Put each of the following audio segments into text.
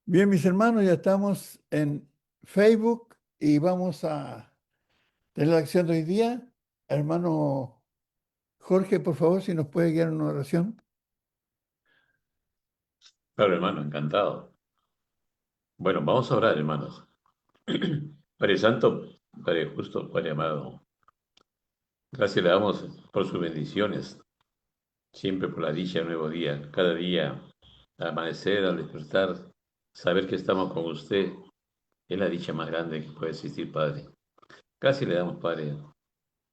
Bien, mis hermanos, ya estamos en Facebook y vamos a tener la acción de hoy día. Hermano Jorge, por favor, si nos puede guiar en una oración. Claro, hermano, encantado. Bueno, vamos a orar, hermanos. Padre Santo, Padre Justo, Padre amado, gracias le damos por sus bendiciones, siempre por la dicha de un nuevo día, cada día, al amanecer, al despertar, saber que estamos con usted es la dicha más grande que puede existir, Padre. Gracias le damos, Padre,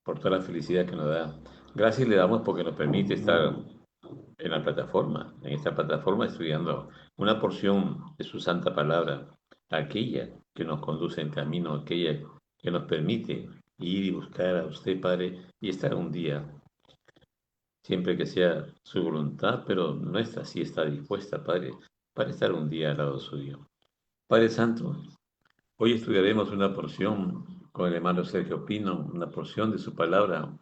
por toda la felicidad que nos da. Gracias le damos porque nos permite estar en la plataforma, en esta plataforma estudiando una porción de su santa palabra, aquella que nos conduce en camino, aquella que nos permite ir y buscar a usted, Padre, y estar un día, siempre que sea su voluntad, pero nuestra sí está dispuesta, Padre, para estar un día al lado suyo. Padre Santo, hoy estudiaremos una porción con el hermano Sergio Pino, una porción de su palabra.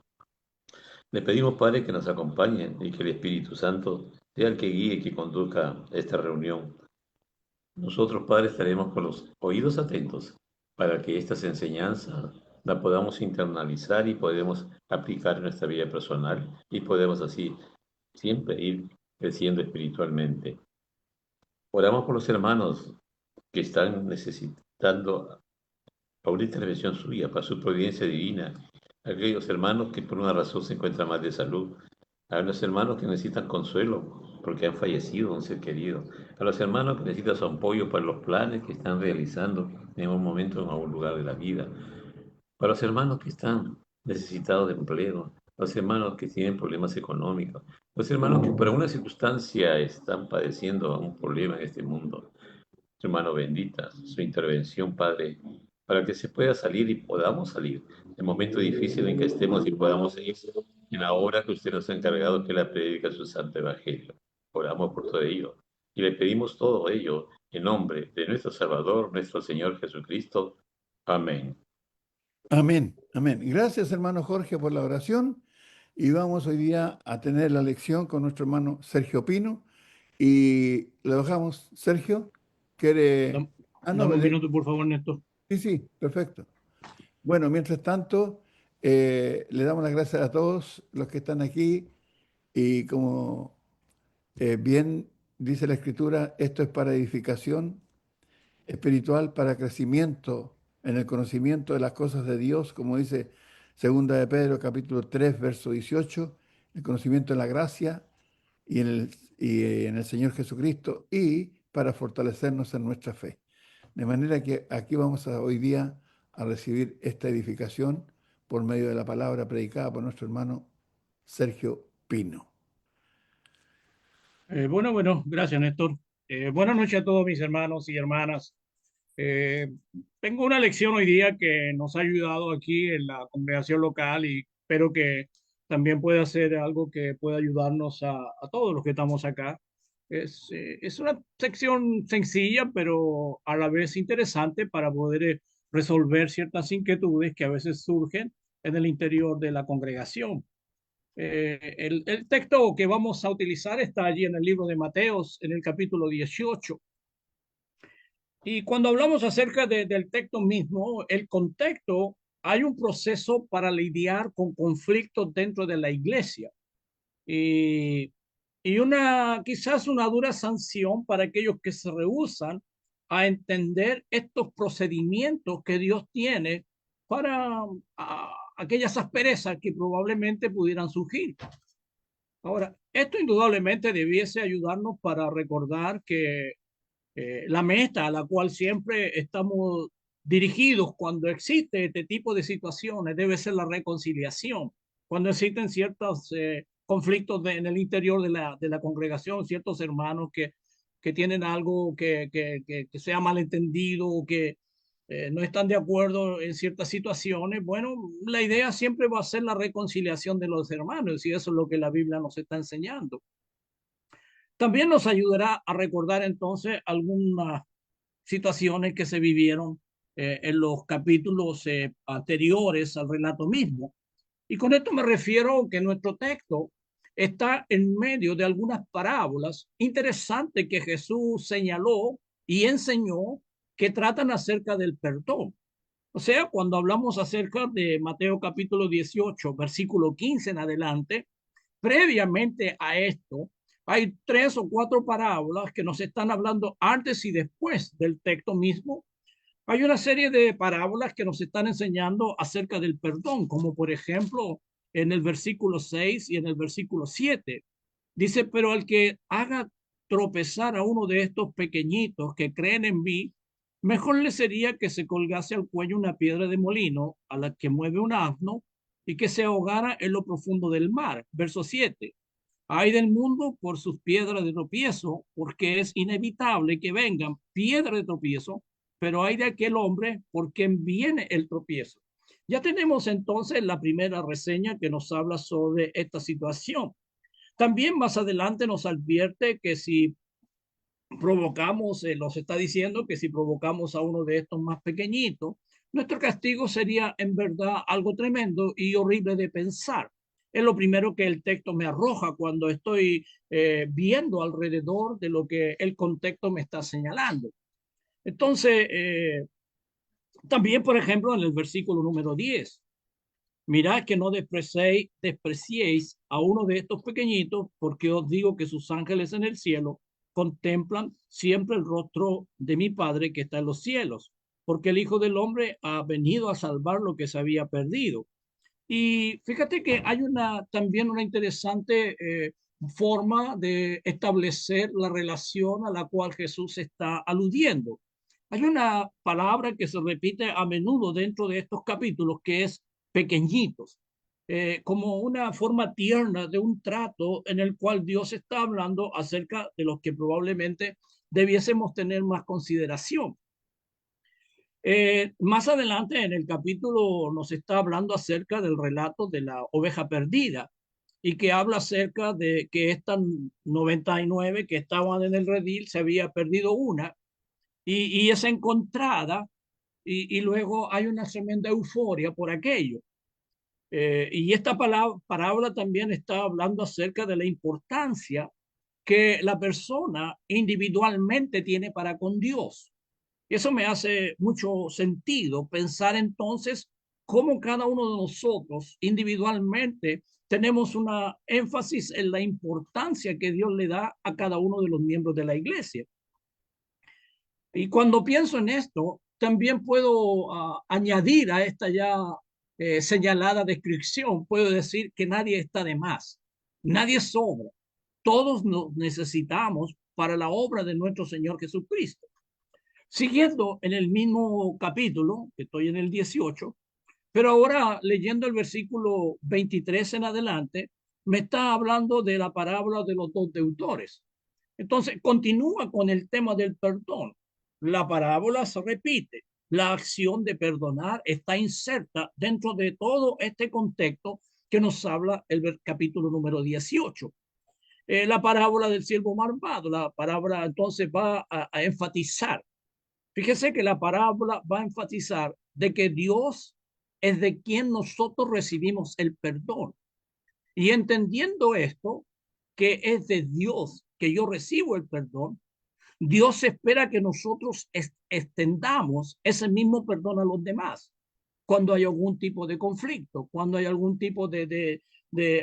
Le pedimos, Padre, que nos acompañe y que el Espíritu Santo sea el que guíe y que conduzca esta reunión. Nosotros, Padre, estaremos con los oídos atentos para que estas enseñanzas la podamos internalizar y podemos aplicar en nuestra vida personal y podemos así siempre ir creciendo espiritualmente. Oramos por los hermanos que están necesitando a una intervención suya para su providencia divina, aquellos hermanos que por una razón se encuentran mal de salud, a los hermanos que necesitan consuelo porque han fallecido un ser querido, a los hermanos que necesitan su apoyo para los planes que están realizando en un momento en algún lugar de la vida, para los hermanos que están necesitados de empleo, los hermanos que tienen problemas económicos, los hermanos que por alguna circunstancia están padeciendo un problema en este mundo. Su mano bendita, su intervención, Padre, para que se pueda salir y podamos salir del momento difícil en que estemos y podamos seguir en la obra que usted nos ha encargado, que es la predica de su santo evangelio. Oramos por todo ello y le pedimos todo ello en nombre de nuestro Salvador, nuestro Señor Jesucristo. Amén. Amén, amén. Gracias, hermano Jorge, por la oración. Y vamos hoy día a tener la lección con nuestro hermano Sergio Pino. Y lo dejamos, Sergio, quiere... Ah, no, Dame un minuto, por favor, Néstor. sí, sí, perfecto. Bueno, mientras tanto, le damos las gracias a todos los que están aquí y como bien dice la Escritura, esto es para edificación espiritual, para crecimiento en el conocimiento de las cosas de Dios, como dice Segunda de Pedro, capítulo 3 verso 18, el conocimiento de la gracia y en el Señor Jesucristo y para fortalecernos en nuestra fe. De manera que aquí vamos hoy día a recibir esta edificación por medio de la palabra predicada por nuestro hermano Sergio Pino. Bueno, gracias, Néstor. Buenas noches a todos mis hermanos y hermanas. Eh, Tengo una lección hoy día que nos ha ayudado aquí en la congregación local y espero que también pueda ser algo que pueda ayudarnos a todos los que estamos acá. Es una sección sencilla, pero a la vez interesante para poder resolver ciertas inquietudes que a veces surgen en el interior de la congregación. El texto que vamos a utilizar está allí en el libro de Mateos, en el capítulo 18. Y cuando hablamos acerca del texto mismo, el contexto, hay un proceso para lidiar con conflictos dentro de la iglesia y, y quizás una dura sanción para aquellos que se rehúsan a entender estos procedimientos que Dios tiene para aquellas asperezas que probablemente pudieran surgir. Ahora, esto indudablemente debiese ayudarnos para recordar que la meta a la cual siempre estamos dirigidos cuando existe este tipo de situaciones debe ser la reconciliación. Cuando existen ciertos conflictos en el interior de la congregación, ciertos hermanos que tienen algo que sea malentendido o que no están de acuerdo en ciertas situaciones, bueno, la idea siempre va a ser la reconciliación de los hermanos y eso es lo que la Biblia nos está enseñando. También nos ayudará a recordar entonces algunas situaciones que se vivieron en los capítulos anteriores al relato mismo. Y con esto me refiero que nuestro texto está en medio de algunas parábolas interesantes que Jesús señaló y enseñó que tratan acerca del perdón. O sea, cuando hablamos acerca de Mateo capítulo 18, versículo 15 en adelante, previamente a esto, hay 3 o 4 parábolas que nos están hablando antes y después del texto mismo. Hay una serie de parábolas que nos están enseñando acerca del perdón, como por ejemplo en el versículo 6 y en el versículo 7. Dice, pero al que haga tropezar a uno de estos pequeñitos que creen en mí, mejor le sería que se colgase al cuello una piedra de molino a la que mueve un asno y que se ahogara en lo profundo del mar. Verso 7. Hay del mundo por sus piedras de tropiezo, porque es inevitable que vengan piedras de tropiezo, pero hay de aquel hombre por quien viene el tropiezo. Ya tenemos entonces la primera reseña que nos habla sobre esta situación. También más adelante nos advierte que si provocamos, nos está diciendo que si provocamos a uno de estos más pequeñitos, nuestro castigo sería en verdad algo tremendo y horrible de pensar. Es lo primero que el texto me arroja cuando estoy viendo alrededor de lo que el contexto me está señalando. Entonces, también, por ejemplo, en el versículo número 10, mirad que no despreciéis a uno de estos pequeñitos, porque os digo que sus ángeles en el cielo contemplan siempre el rostro de mi Padre que está en los cielos, porque el Hijo del Hombre ha venido a salvar lo que se había perdido. Y fíjate que hay también una interesante forma de establecer la relación a la cual Jesús está aludiendo. Hay una palabra que se repite a menudo dentro de estos capítulos que es pequeñitos, como una forma tierna de un trato en el cual Dios está hablando acerca de los que probablemente debiésemos tener más consideración. Más adelante en el capítulo nos está hablando acerca del relato de la oveja perdida y que habla acerca de que estas 99 que estaban en el redil se había perdido una y es encontrada y luego hay una tremenda euforia por aquello. Y esta parábola también está hablando acerca de la importancia que la persona individualmente tiene para con Dios. Y eso me hace mucho sentido pensar entonces cómo cada uno de nosotros individualmente tenemos una énfasis en la importancia que Dios le da a cada uno de los miembros de la iglesia. Y cuando pienso en esto, también puedo añadir a esta ya señalada descripción, puedo decir que nadie está de más, nadie sobra, todos nos necesitamos para la obra de nuestro Señor Jesucristo. Siguiendo en el mismo capítulo, que estoy en el 18, pero ahora leyendo el versículo 23 en adelante, me está hablando de la parábola de los 2 deudores. Entonces, continúa con el tema del perdón. La parábola se repite. La acción de perdonar está inserta dentro de todo este contexto que nos habla el capítulo número 18. La parábola del siervo malvado, la parábola entonces va a enfatizar. Fíjese que la parábola va a enfatizar de que Dios es de quien nosotros recibimos el perdón. Y entendiendo esto, que es de Dios que yo recibo el perdón, Dios espera que nosotros extendamos ese mismo perdón a los demás cuando hay algún tipo de conflicto, cuando hay algún tipo de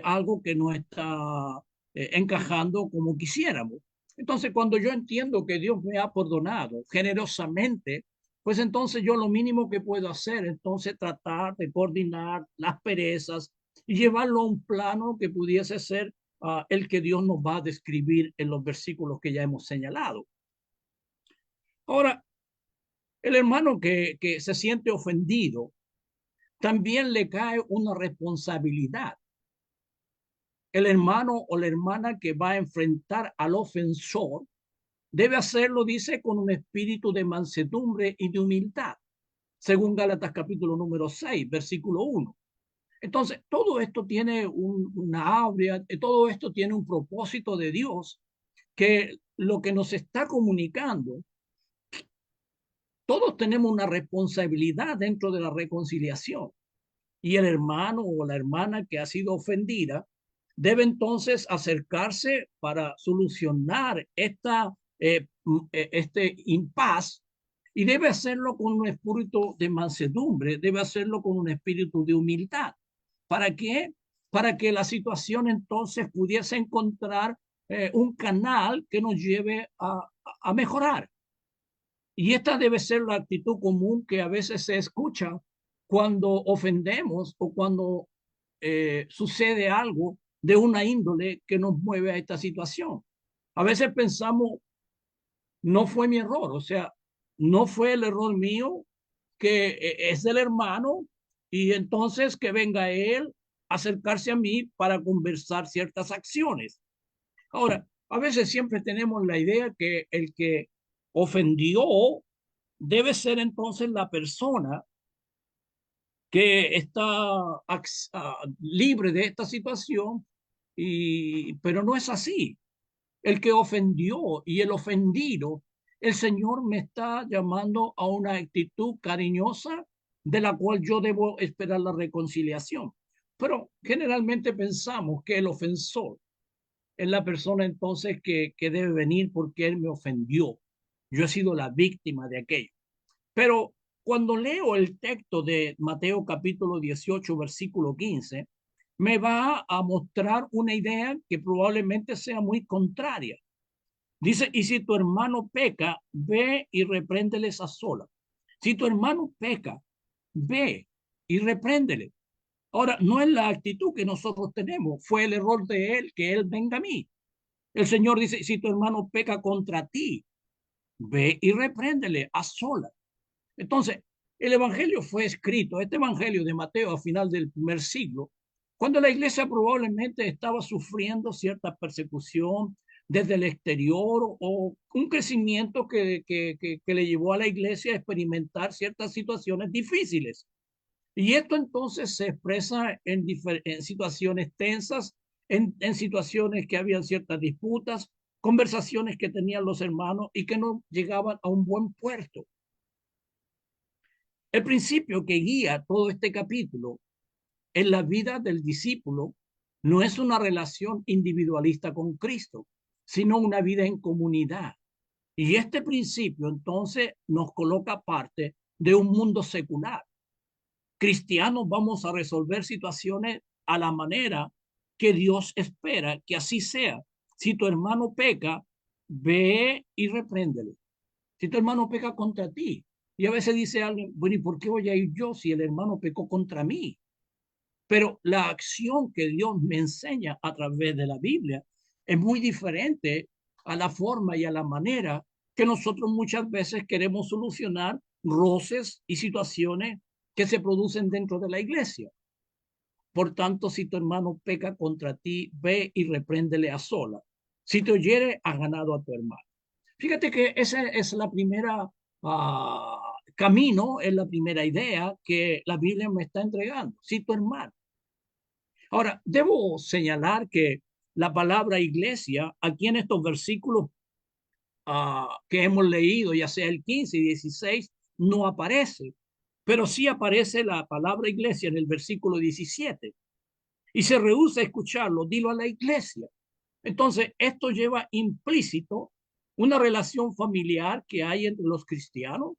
algo que no está encajando como quisiéramos. Entonces, cuando yo entiendo que Dios me ha perdonado generosamente, pues entonces yo lo mínimo que puedo hacer, entonces tratar de coordinar las perezas y llevarlo a un plano que pudiese ser el que Dios nos va a describir en los versículos que ya hemos señalado. Ahora, el hermano que se siente ofendido, también le cae una responsabilidad. El hermano o la hermana que va a enfrentar al ofensor debe hacerlo, dice, con un espíritu de mansedumbre y de humildad, según Gálatas capítulo número 6, versículo 1. Entonces, todo esto tiene una aurea, todo esto tiene un propósito de Dios, que lo que nos está comunicando, todos tenemos una responsabilidad dentro de la reconciliación. Y el hermano o la hermana que ha sido ofendida debe entonces acercarse para solucionar esta este impas, y debe hacerlo con un espíritu de mansedumbre, debe hacerlo con un espíritu de humildad. ¿Para qué? Para que la situación entonces pudiese encontrar un canal que nos lleve a mejorar. Y esta debe ser la actitud común que a veces se escucha cuando ofendemos o cuando sucede algo de una índole que nos mueve a esta situación. A veces pensamos, no fue mi error, o sea, no fue el error mío, que es del hermano, y entonces que venga él a acercarse a mí para conversar ciertas acciones. Ahora, a veces siempre tenemos la idea que el que ofendió debe ser entonces la persona que está libre de esta situación, pero no es así. El que ofendió y el ofendido, el Señor me está llamando a una actitud cariñosa de la cual yo debo esperar la reconciliación. Pero generalmente pensamos que el ofensor es la persona entonces que debe venir porque él me ofendió. Yo he sido la víctima de aquello. Pero cuando leo el texto de Mateo capítulo 18, versículo 15, me va a mostrar una idea que probablemente sea muy contraria. Dice, y si tu hermano peca, ve y repréndeles a sola. Si tu hermano peca, ve y repréndele. Ahora, no es la actitud que nosotros tenemos, fue el error de él que él venga a mí. El Señor dice, si tu hermano peca contra ti, ve y repréndele a sola. Entonces, el evangelio fue escrito, este evangelio de Mateo a final del primer siglo, cuando la iglesia probablemente estaba sufriendo cierta persecución desde el exterior o un crecimiento que le llevó a la iglesia a experimentar ciertas situaciones difíciles. Y esto entonces se expresa en situaciones tensas, en situaciones que habían ciertas disputas, conversaciones que tenían los hermanos y que no llegaban a un buen puerto. El principio que guía todo este capítulo en la vida del discípulo no es una relación individualista con Cristo, sino una vida en comunidad. Y este principio entonces nos coloca parte de un mundo secular. Cristianos vamos a resolver situaciones a la manera que Dios espera que así sea. Si tu hermano peca, ve y repréndele. Si tu hermano peca contra ti, y a veces dice alguien, bueno, ¿y por qué voy a ir yo si el hermano pecó contra mí? Pero la acción que Dios me enseña a través de la Biblia es muy diferente a la forma y a la manera que nosotros muchas veces queremos solucionar roces y situaciones que se producen dentro de la iglesia. Por tanto, si tu hermano peca contra ti, ve y repréndele a sola. Si te oyere, has ganado a tu hermano. Fíjate que esa es la primera camino, es la primera idea que la Biblia me está entregando. Si tu hermano. Ahora, debo señalar que la palabra iglesia, aquí en estos versículos que hemos leído, ya sea el 15 y 16, no aparece, pero sí aparece la palabra iglesia en el versículo 17 y se rehúsa a escucharlo, dilo a la iglesia. Entonces, esto lleva implícito una relación familiar que hay entre los cristianos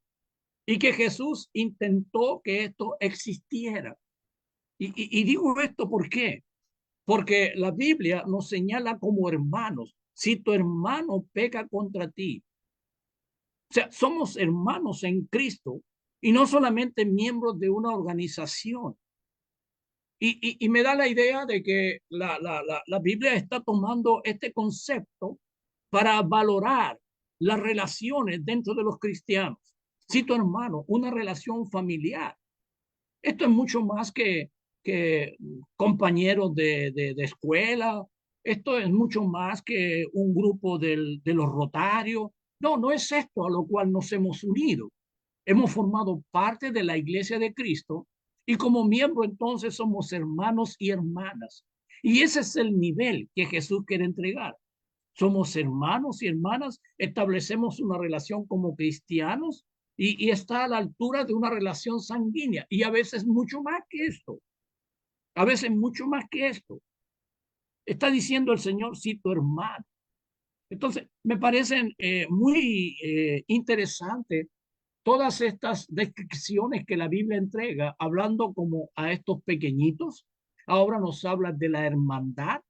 y que Jesús intentó que esto existiera. Y digo esto ¿por qué? Porque la Biblia nos señala como hermanos. Si tu hermano peca contra ti, o sea, somos hermanos en Cristo y no solamente miembros de una organización. Y me da la idea de que la Biblia está tomando este concepto para valorar las relaciones dentro de los cristianos. Si tu hermano, una relación familiar, esto es mucho más que compañeros de escuela, esto es mucho más que un grupo de los rotarios. No, no es esto a lo cual nos hemos unido. Hemos formado parte de la iglesia de Cristo y como miembro entonces somos hermanos y hermanas. Y ese es el nivel que Jesús quiere entregar. Somos hermanos y hermanas, establecemos una relación como cristianos y está a la altura de una relación sanguínea y a veces mucho más que esto, a veces mucho más que esto. Está diciendo el Señor, si tu hermano. Entonces, me parecen muy interesantes todas estas descripciones que la Biblia entrega, hablando como a estos pequeñitos. Ahora nos habla de la hermandad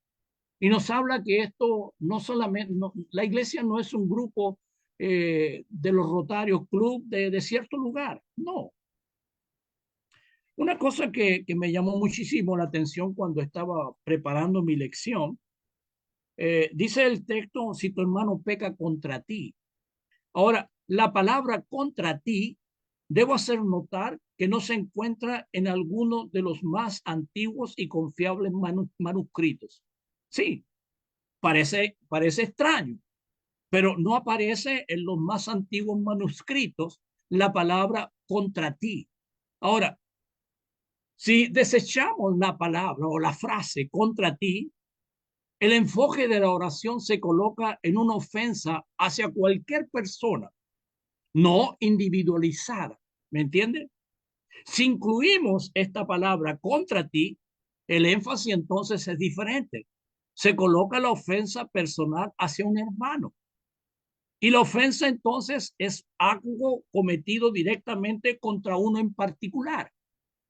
y nos habla que esto no solamente, la iglesia no es un grupo de los Rotarios Club de cierto lugar, no. Una cosa que me llamó muchísimo la atención cuando estaba preparando mi lección, dice el texto, si tu hermano peca contra ti. Ahora, la palabra contra ti, debo hacer notar que no se encuentra en alguno de los más antiguos y confiables manuscritos. Sí, parece extraño, pero no aparece en los más antiguos manuscritos la palabra contra ti. Ahora, si desechamos la palabra o la frase contra ti, el enfoque de la oración se coloca en una ofensa hacia cualquier persona, no individualizada. ¿Me entiendes? Si incluimos esta palabra contra ti, el énfasis entonces es diferente. Se coloca la ofensa personal hacia un hermano. Y la ofensa entonces es algo cometido directamente contra uno en particular.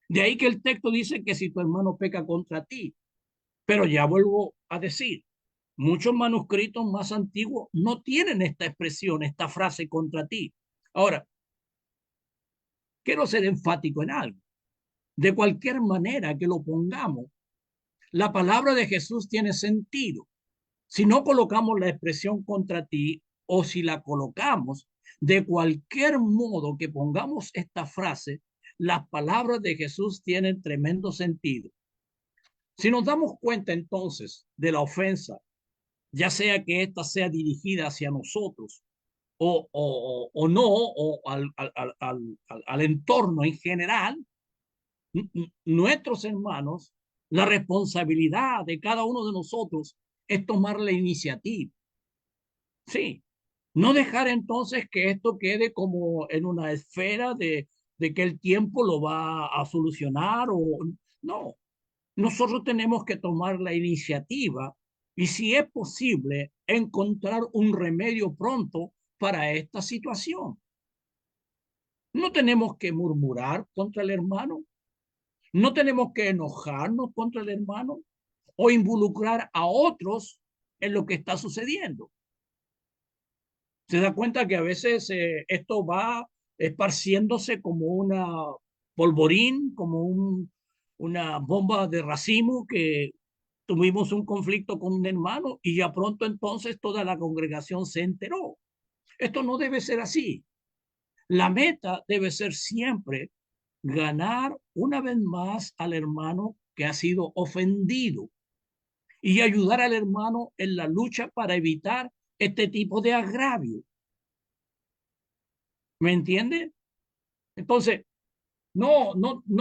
De ahí que el texto dice que si tu hermano peca contra ti, pero ya vuelvo a decir, muchos manuscritos más antiguos no tienen esta expresión, esta frase contra ti. Ahora, quiero ser enfático en algo. De cualquier manera que lo pongamos, la palabra de Jesús tiene sentido. Si no colocamos la expresión contra ti o si la colocamos, de cualquier modo que pongamos esta frase, las palabras de Jesús tienen tremendo sentido. Si nos damos cuenta entonces de la ofensa, ya sea que ésta sea dirigida hacia nosotros o no, o al entorno en general, nuestros hermanos, la responsabilidad de cada uno de nosotros es tomar la iniciativa. Sí, no dejar entonces que esto quede como en una esfera de que el tiempo lo va a solucionar o no. Nosotros tenemos que tomar la iniciativa y si es posible encontrar un remedio pronto para esta situación. No tenemos que murmurar contra el hermano, no tenemos que enojarnos contra el hermano o involucrar a otros en lo que está sucediendo. Se da cuenta que a veces esto va esparciéndose como una polvorín, como una bomba de racimo que tuvimos un conflicto con un hermano y ya pronto entonces toda la congregación se enteró. Esto no debe ser así. La meta debe ser siempre ganar una vez más al hermano que ha sido ofendido y ayudar al hermano en la lucha para evitar este tipo de agravio. ¿Me entiende? Entonces, no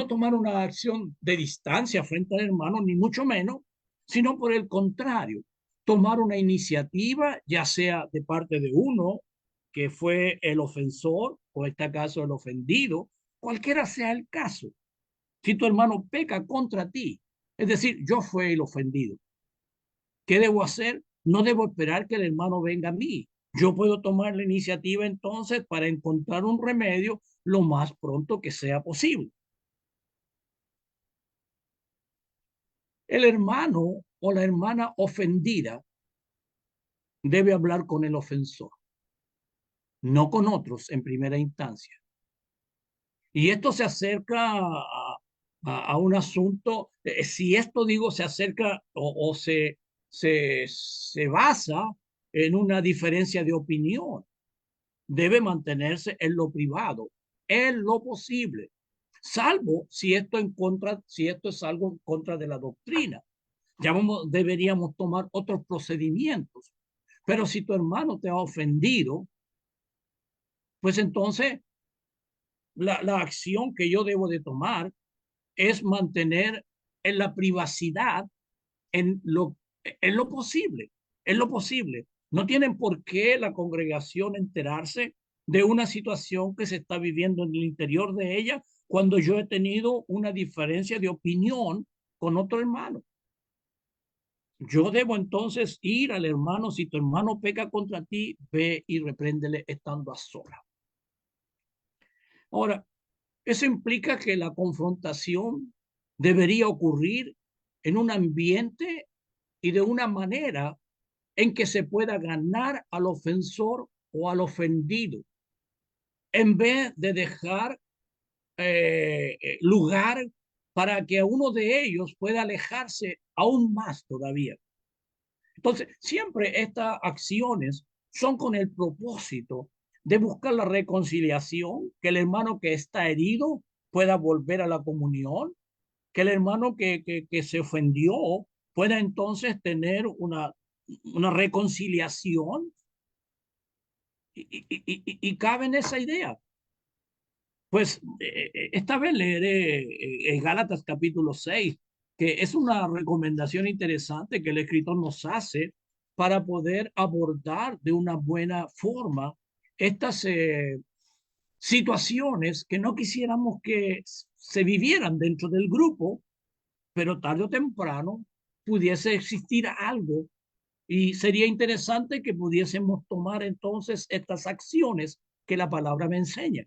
tomar una acción de distancia frente al hermano, ni mucho menos, sino por el contrario, tomar una iniciativa, ya sea de parte de uno, que fue el ofensor, o en este caso el ofendido, cualquiera sea el caso. Si tu hermano peca contra ti, es decir, yo fui el ofendido, ¿qué debo hacer? No debo esperar que el hermano venga a mí. Yo puedo tomar la iniciativa entonces para encontrar un remedio lo más pronto que sea posible. El hermano o la hermana ofendida debe hablar con el ofensor, no con otros en primera instancia. Y esto se acerca a un asunto, si esto digo se acerca o se basa en una diferencia de opinión, debe mantenerse en lo privado, en lo posible, salvo si esto si esto es algo en contra de la doctrina. Ya deberíamos tomar otros procedimientos. Pero si tu hermano te ha ofendido, pues entonces la acción que yo debo de tomar es mantener en la privacidad en lo posible, en lo posible. No tienen por qué la congregación enterarse de una situación que se está viviendo en el interior de ella cuando yo he tenido una diferencia de opinión con otro hermano. Yo debo entonces ir al hermano. Si tu hermano peca contra ti, ve y repréndele estando a solas. Ahora, eso implica que la confrontación debería ocurrir en un ambiente y de una manera en que se pueda ganar al ofensor o al ofendido, en vez de dejar lugar para que uno de ellos pueda alejarse aún más todavía. Entonces, siempre estas acciones son con el propósito de buscar la reconciliación, que el hermano que está herido pueda volver a la comunión, que el hermano que se ofendió pueda entonces tener una reconciliación y cabe en esa idea. Pues esta vez leeré en Gálatas capítulo 6, que es una recomendación interesante que el escritor nos hace para poder abordar de una buena forma estas situaciones que no quisiéramos que se vivieran dentro del grupo, pero tarde o temprano pudiese existir algo y sería interesante que pudiésemos tomar entonces estas acciones que la palabra me enseña.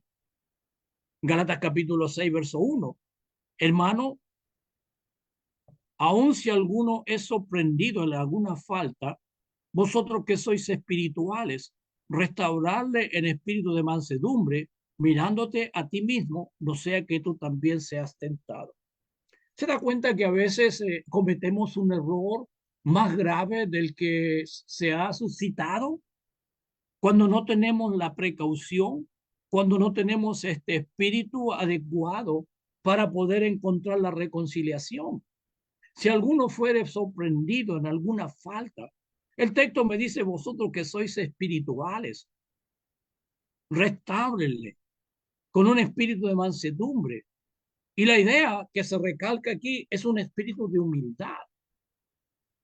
Gálatas capítulo 6, verso 1. Hermano, aun si alguno es sorprendido en alguna falta, vosotros que sois espirituales, restaurarle en espíritu de mansedumbre, mirándote a ti mismo, no sea que tú también seas tentado. Se da cuenta que a veces cometemos un error más grave del que se ha suscitado cuando no tenemos la precaución, cuando no tenemos este espíritu adecuado para poder encontrar la reconciliación. Si alguno fuere sorprendido en alguna falta, el texto me dice, vosotros que sois espirituales, restáblenle con un espíritu de mansedumbre. Y la idea que se recalca aquí es un espíritu de humildad.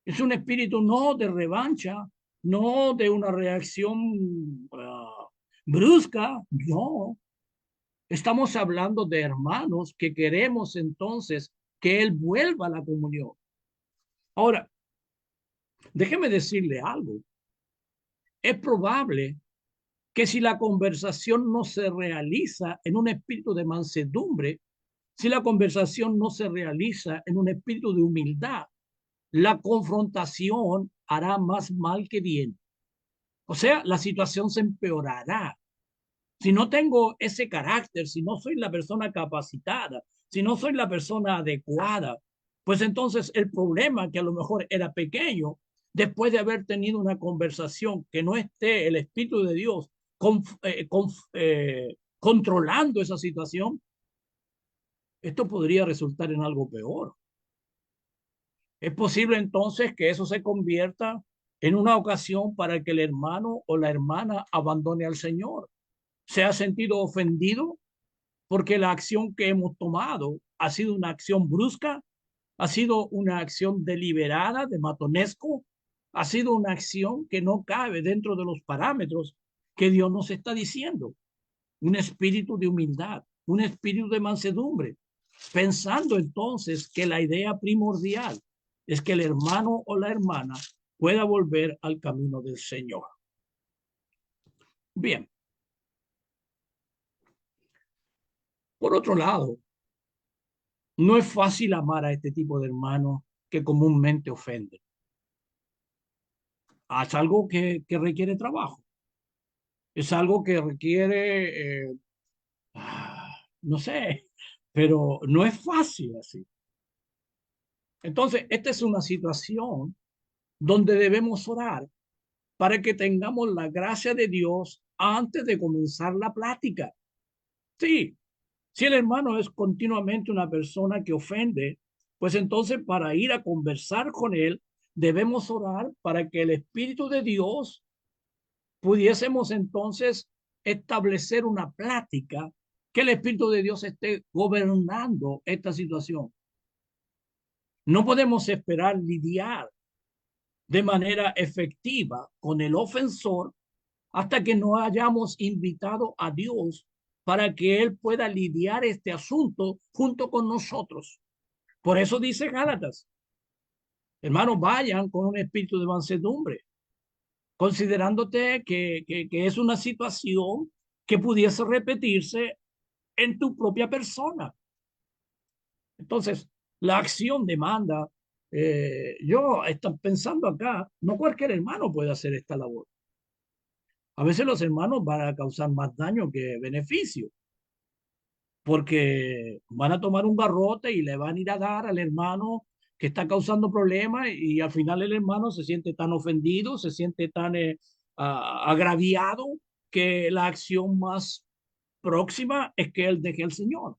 Es un espíritu no de revancha, no de una reacción brusca, no. Estamos hablando de hermanos que queremos entonces que él vuelva a la comunión. Ahora, déjeme decirle algo. Es probable que si la conversación no se realiza en un espíritu de mansedumbre, si la conversación no se realiza en un espíritu de humildad, la confrontación hará más mal que bien. O sea, la situación se empeorará. Si no tengo ese carácter, si no soy la persona capacitada, si no soy la persona adecuada, pues entonces el problema que a lo mejor era pequeño, después de haber tenido una conversación que no esté el Espíritu de Dios controlando esa situación, esto podría resultar en algo peor. Es posible entonces que eso se convierta en una ocasión para que el hermano o la hermana abandone al Señor. Se ha sentido ofendido porque la acción que hemos tomado ha sido una acción brusca, ha sido una acción deliberada de matonesco, ha sido una acción que no cabe dentro de los parámetros que Dios nos está diciendo. Un espíritu de humildad, un espíritu de mansedumbre, pensando entonces que la idea primordial es que el hermano o la hermana pueda volver al camino del Señor. Bien. Por otro lado, no es fácil amar a este tipo de hermanos que comúnmente ofenden. Es algo que requiere trabajo. Es algo que requiere, no sé, pero no es fácil así. Entonces, esta es una situación donde debemos orar para que tengamos la gracia de Dios antes de comenzar la plática. Sí, si el hermano es continuamente una persona que ofende, pues entonces para ir a conversar con él, debemos orar para que el Espíritu de Dios pudiésemos entonces establecer una plática, que el Espíritu de Dios esté gobernando esta situación. No podemos esperar lidiar de manera efectiva con el ofensor hasta que no hayamos invitado a Dios para que Él pueda lidiar este asunto junto con nosotros. Por eso dice Gálatas, Hermanos, vayan con un espíritu de mansedumbre, considerándote que es una situación que pudiese repetirse en tu propia persona. Entonces, la acción demanda, yo estoy pensando acá, no cualquier hermano puede hacer esta labor. A veces los hermanos van a causar más daño que beneficio, porque van a tomar un garrote y le van a ir a dar al hermano que está causando problemas y al final el hermano se siente tan ofendido, se siente tan agraviado que la acción más próxima es que él deje al Señor.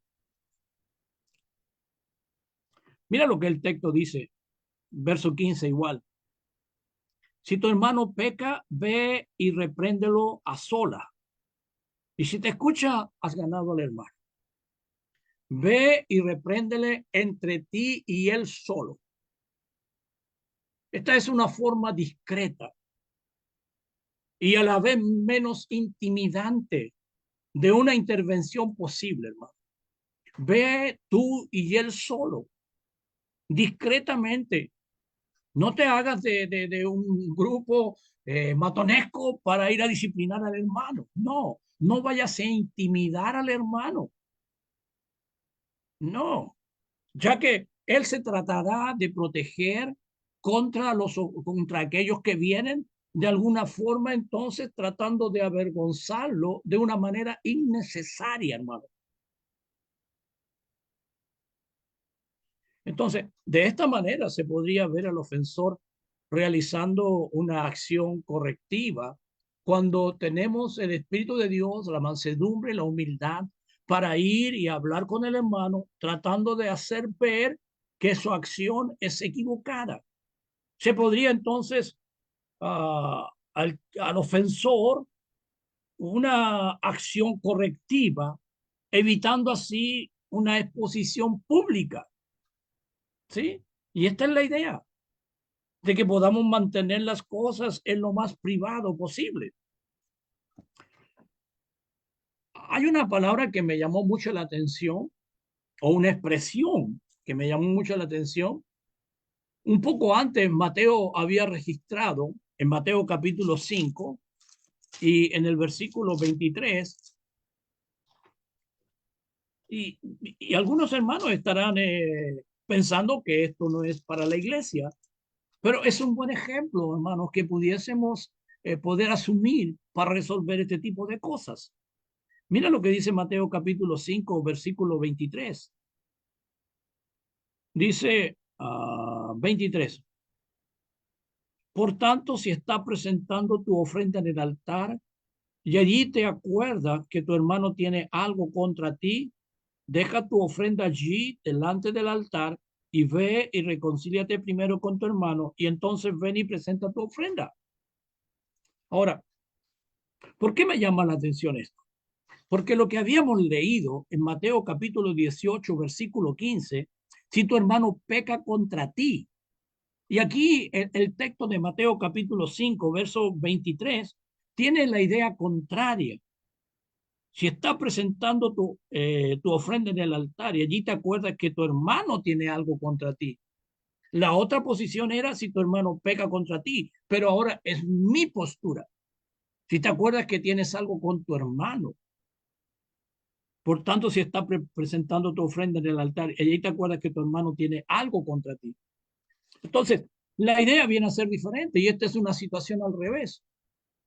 Mira lo que el texto dice, verso 15 igual. Si tu hermano peca, ve y repréndelo a sola. Y si te escucha, has ganado al hermano. Ve y repréndele entre ti y él solo. Esta es una forma discreta y a la vez menos intimidante de una intervención posible, hermano. Ve tú y él solo, discretamente. No te hagas de un grupo matonesco para ir a disciplinar al hermano. No, no vayas a intimidar al hermano. No, ya que él se tratará de proteger contra aquellos que vienen de alguna forma, entonces tratando de avergonzarlo de una manera innecesaria, hermano. Entonces, de esta manera se podría ver al ofensor realizando una acción correctiva cuando tenemos el Espíritu de Dios, la mansedumbre, la humildad para ir y hablar con el hermano, tratando de hacer ver que su acción es equivocada. Se podría entonces al ofensor una acción correctiva, evitando así una exposición pública. ¿Sí? Y esta es la idea, de que podamos mantener las cosas en lo más privado posible. Hay una palabra que me llamó mucho la atención, o una expresión que me llamó mucho la atención. Un poco antes, Mateo había registrado, en Mateo capítulo 5 y en el versículo 23, y algunos hermanos estarán pensando que esto no es para la iglesia, pero es un buen ejemplo, hermanos, que pudiésemos poder asumir para resolver este tipo de cosas. Mira lo que dice Mateo capítulo 5, versículo 23. Dice 23. Por tanto, si está presentando tu ofrenda en el altar y allí te acuerdas que tu hermano tiene algo contra ti, deja tu ofrenda allí delante del altar y ve y reconcíliate primero con tu hermano y entonces ven y presenta tu ofrenda. Ahora, ¿por qué me llama la atención esto? Porque lo que habíamos leído en Mateo capítulo 18, versículo 15, si tu hermano peca contra ti, y aquí el texto de Mateo capítulo 5, verso 23, tiene la idea contraria. Si estás presentando tu ofrenda en el altar y allí te acuerdas que tu hermano tiene algo contra ti. La otra posición era si tu hermano peca contra ti, pero ahora es mi postura. Si te acuerdas que tienes algo con tu hermano, por tanto, si estás presentando tu ofrenda en el altar y allí te acuerdas que tu hermano tiene algo contra ti. Entonces, la idea viene a ser diferente y esta es una situación al revés,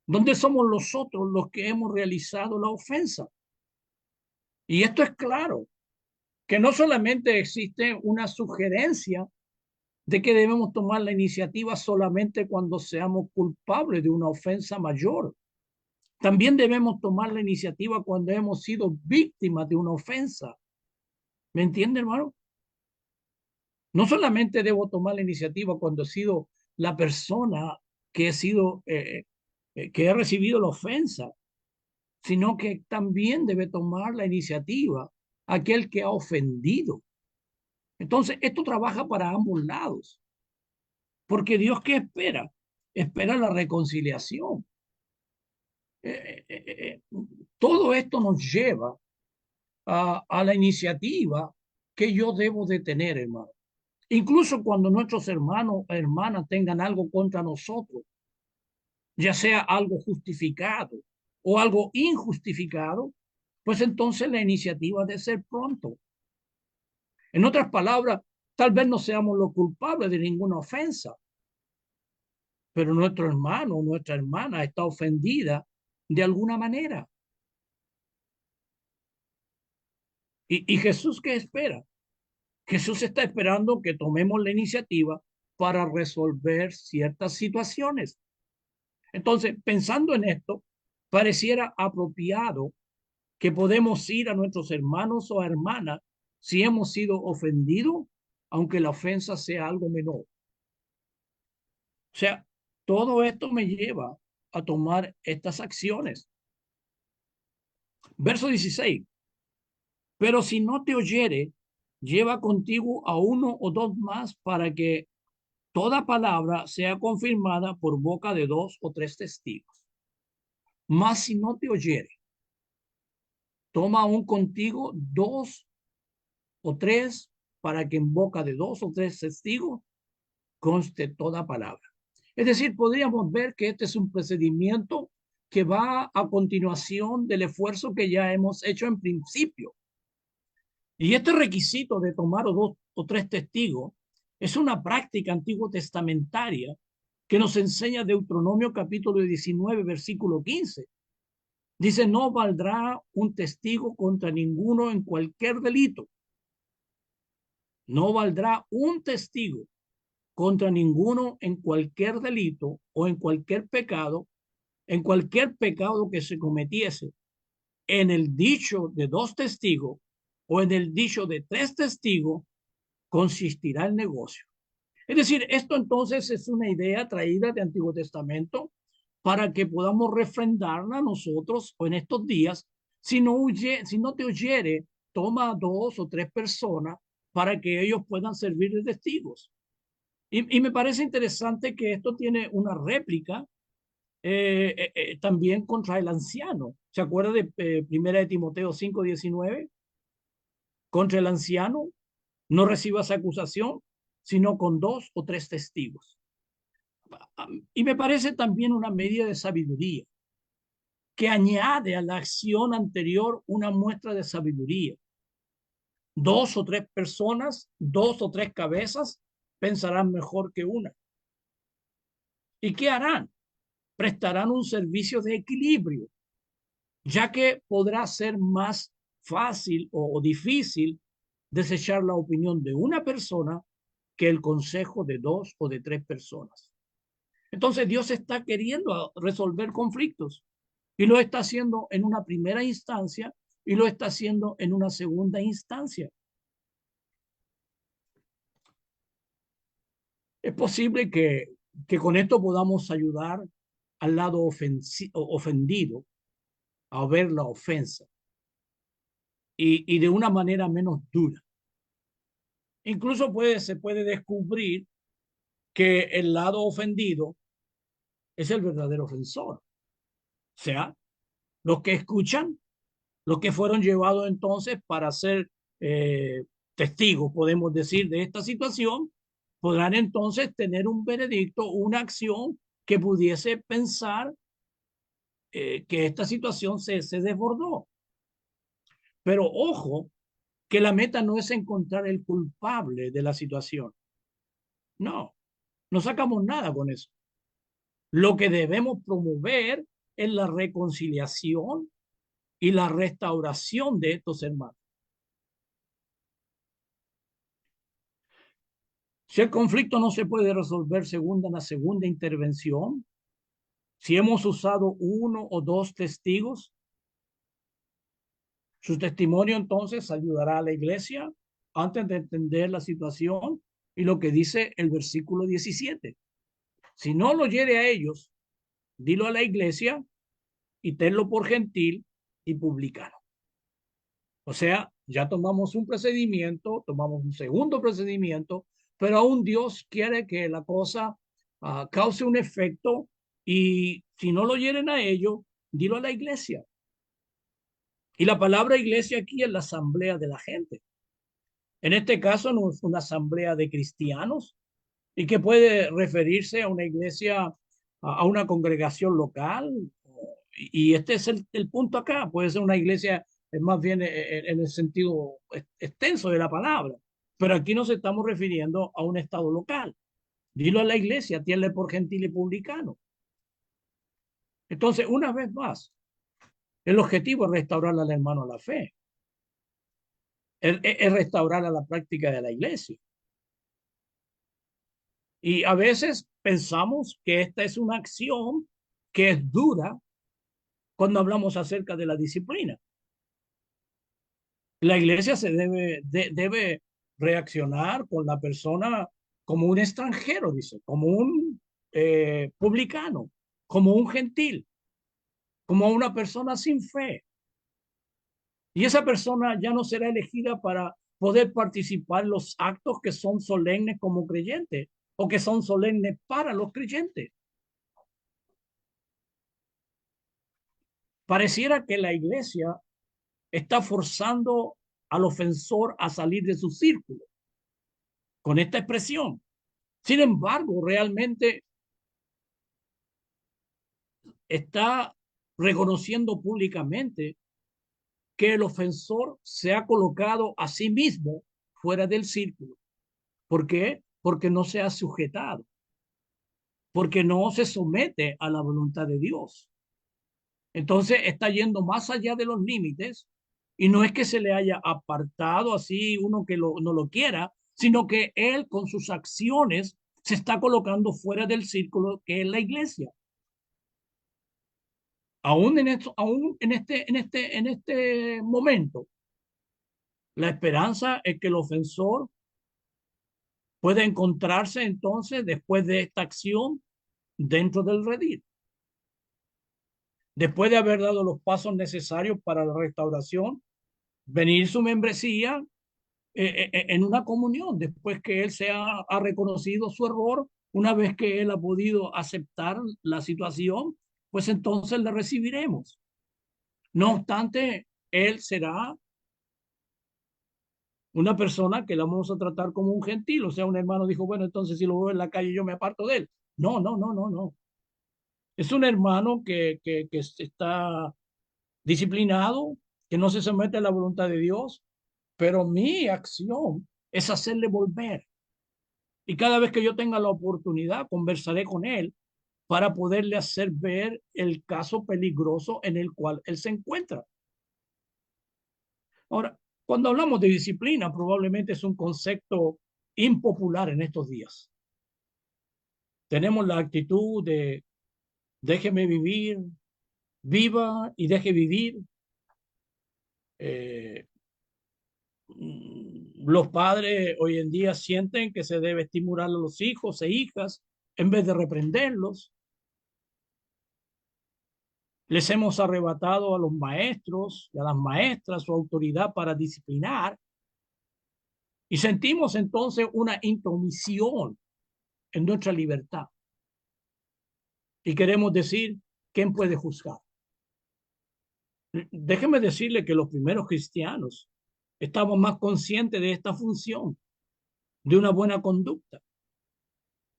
donde somos nosotros los que hemos realizado la ofensa. Y esto es claro, que no solamente existe una sugerencia de que debemos tomar la iniciativa solamente cuando seamos culpables de una ofensa mayor. También debemos tomar la iniciativa cuando hemos sido víctimas de una ofensa. ¿Me entiende, hermano? No solamente debo tomar la iniciativa cuando he sido la persona que he sido, que he recibido la ofensa, sino que también debe tomar la iniciativa aquel que ha ofendido. Entonces, esto trabaja para ambos lados, porque Dios, ¿qué espera? Espera la reconciliación. Todo esto nos lleva a la iniciativa que yo debo de tener, hermano. Incluso cuando nuestros hermanos o hermanas tengan algo contra nosotros, ya sea algo justificado o algo injustificado, pues entonces la iniciativa debe ser pronto. En otras palabras, tal vez no seamos los culpables de ninguna ofensa, pero nuestro hermano o nuestra hermana está ofendida de alguna manera. ¿Y Jesús qué espera? Jesús está esperando que tomemos la iniciativa para resolver ciertas situaciones. Entonces, pensando en esto, pareciera apropiado que podemos ir a nuestros hermanos o hermanas si hemos sido ofendidos, aunque la ofensa sea algo menor. O sea, todo esto me lleva a tomar estas acciones. Verso 16. Pero si no te oyere, lleva contigo a uno o dos más para que toda palabra sea confirmada por boca de dos o tres testigos. Mas si no te oyere, toma aún contigo dos o tres para que en boca de dos o tres testigos conste toda palabra. Es decir, podríamos ver que este es un procedimiento que va a continuación del esfuerzo que ya hemos hecho en principio. Y este requisito de tomar dos o tres testigos es una práctica antiguo testamentaria que nos enseña Deuteronomio capítulo 19, versículo 15. Dice, no valdrá un testigo contra ninguno en cualquier delito. No valdrá un testigo contra ninguno en cualquier delito o en cualquier pecado que se cometiese. En el dicho de dos testigos o en el dicho de tres testigos consistirá el negocio. Es decir, esto entonces es una idea traída de Antiguo Testamento para que podamos refrendarla nosotros o en estos días. Si no te oyere, toma dos o tres personas para que ellos puedan servir de testigos. Y me parece interesante que esto tiene una réplica también contra el anciano. ¿Se acuerda de Primera de Timoteo 5:19? Contra el anciano no recibas acusación, sino con dos o tres testigos. Y me parece también una medida de sabiduría que añade a la acción anterior una muestra de sabiduría. Dos o tres personas, dos o tres cabezas pensarán mejor que una. ¿Y qué harán? Prestarán un servicio de equilibrio, ya que podrá ser más fácil o difícil desechar la opinión de una persona que el consejo de dos o de tres personas. Entonces Dios está queriendo resolver conflictos y lo está haciendo en una primera instancia y lo está haciendo en una segunda instancia. Es posible que con esto podamos ayudar al lado ofendido a ver la ofensa y de una manera menos dura. Incluso se puede descubrir que el lado ofendido es el verdadero ofensor. O sea, los que escuchan, los que fueron llevados entonces para ser testigos, podemos decir, de esta situación, podrán entonces tener un veredicto, una acción que pudiese pensar que esta situación se desbordó. Pero ojo, que la meta no es encontrar el culpable de la situación. No, no sacamos nada con eso. Lo que debemos promover es la reconciliación y la restauración de estos hermanos. Si el conflicto no se puede resolver según la segunda intervención, si hemos usado uno o dos testigos, su testimonio entonces ayudará a la iglesia antes de entender la situación y lo que dice el versículo 17. Si no lo oyere a ellos, dilo a la iglesia y tenlo por gentil y publicano. O sea, ya tomamos un procedimiento, tomamos un segundo procedimiento, pero aún Dios quiere que la cosa cause un efecto y si no lo oyeren a ellos, dilo a la iglesia. Y la palabra iglesia aquí es la asamblea de la gente. En este caso no es una asamblea de cristianos y que puede referirse a una iglesia, a una congregación local. Y este es el punto acá. Puede ser una iglesia más bien en el sentido extenso de la palabra. Pero aquí nos estamos refiriendo a un estado local. Dilo a la iglesia, tiende por gentil y publicano. Entonces, una vez más, el objetivo es restaurar al hermano a la fe, es restaurar a la práctica de la iglesia. Y a veces pensamos que esta es una acción que es dura cuando hablamos acerca de la disciplina. La iglesia debe reaccionar con la persona como un extranjero, dice, como un publicano, como un gentil, como una persona sin fe. Y esa persona ya no será elegida para poder participar en los actos que son solemnes como creyentes o que son solemnes para los creyentes. Pareciera que la iglesia está forzando al ofensor a salir de su círculo con esta expresión. Sin embargo, realmente está reconociendo públicamente que el ofensor se ha colocado a sí mismo fuera del círculo. ¿Por qué? Porque no se ha sujetado, porque no se somete a la voluntad de Dios. Entonces está yendo más allá de los límites y no es que se le haya apartado así uno que no lo quiera, sino que él con sus acciones se está colocando fuera del círculo que es la iglesia. Aún en este momento, la esperanza es que el ofensor pueda encontrarse entonces después de esta acción dentro del redil. Después de haber dado los pasos necesarios para la restauración, venir su membresía en una comunión, después que él ha reconocido su error, una vez que él ha podido aceptar la situación, pues entonces le recibiremos. No obstante, él será una persona que la vamos a tratar como un gentil, o sea, un hermano dijo, bueno, entonces si lo veo en la calle yo me aparto de él. No, no, no, no, no. Es un hermano que está disciplinado, que no se somete a la voluntad de Dios, pero mi acción es hacerle volver. Y cada vez que yo tenga la oportunidad, conversaré con él para poderle hacer ver el caso peligroso en el cual él se encuentra. Ahora, cuando hablamos de disciplina, probablemente es un concepto impopular en estos días. Tenemos la actitud de déjeme vivir, viva y deje vivir. Eh, los padres hoy en día sienten que se debe estimular a los hijos e hijas en vez de reprenderlos. Les hemos arrebatado a los maestros y a las maestras su autoridad para disciplinar y sentimos entonces una intromisión en nuestra libertad. Y queremos decir, ¿quién puede juzgar? Déjeme decirle que los primeros cristianos estaban más conscientes de esta función, de una buena conducta.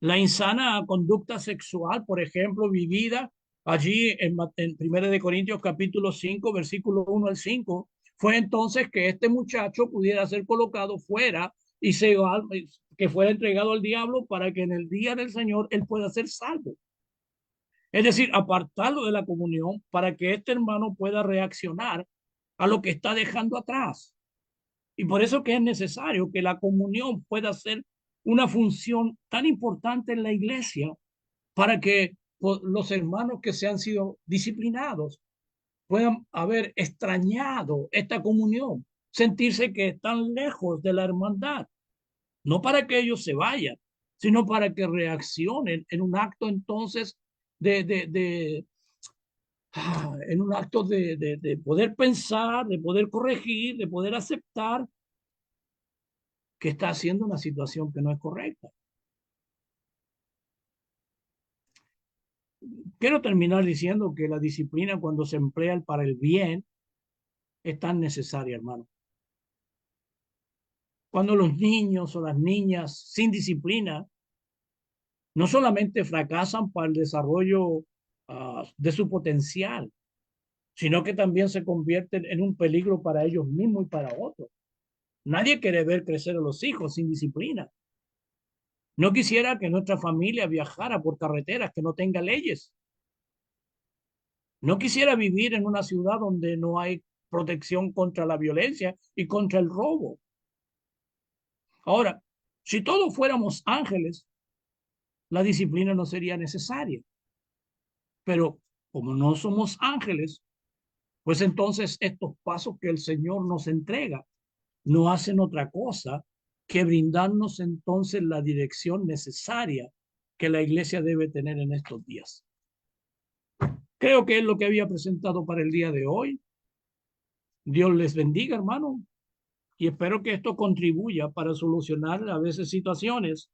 La insana conducta sexual, por ejemplo, vivida allí en 1 de Corintios capítulo 5, versículo 1 al 5, fue entonces que este muchacho pudiera ser colocado fuera y que fuera entregado al diablo para que en el día del Señor él pueda ser salvo. Es decir, apartarlo de la comunión para que este hermano pueda reaccionar a lo que está dejando atrás. Y por eso que es necesario que la comunión pueda ser una función tan importante en la iglesia para que los hermanos que se han sido disciplinados puedan haber extrañado esta comunión, sentirse que están lejos de la hermandad, no para que ellos se vayan, sino para que reaccionen en un acto entonces de en un acto de poder pensar, de poder corregir, de poder aceptar que está haciendo una situación que no es correcta. Quiero terminar diciendo que la disciplina cuando se emplea para el bien es tan necesaria, hermano. cuando los niños o las niñas sin disciplina no solamente fracasan para el desarrollo de su potencial, sino que también se convierten en un peligro para ellos mismos y para otros. Nadie quiere ver crecer a los hijos sin disciplina. No quisiera que nuestra familia viajara por carreteras que no tengan leyes. No quisiera vivir en una ciudad donde no hay protección contra la violencia y contra el robo. Ahora, si todos fuéramos ángeles, la disciplina no sería necesaria. Pero como no somos ángeles, pues entonces estos pasos que el Señor nos entrega no hacen otra cosa que brindarnos entonces la dirección necesaria que la iglesia debe tener en estos días. Creo que es lo que había presentado para el día de hoy. Dios les bendiga, hermano, y espero que esto contribuya para solucionar a veces situaciones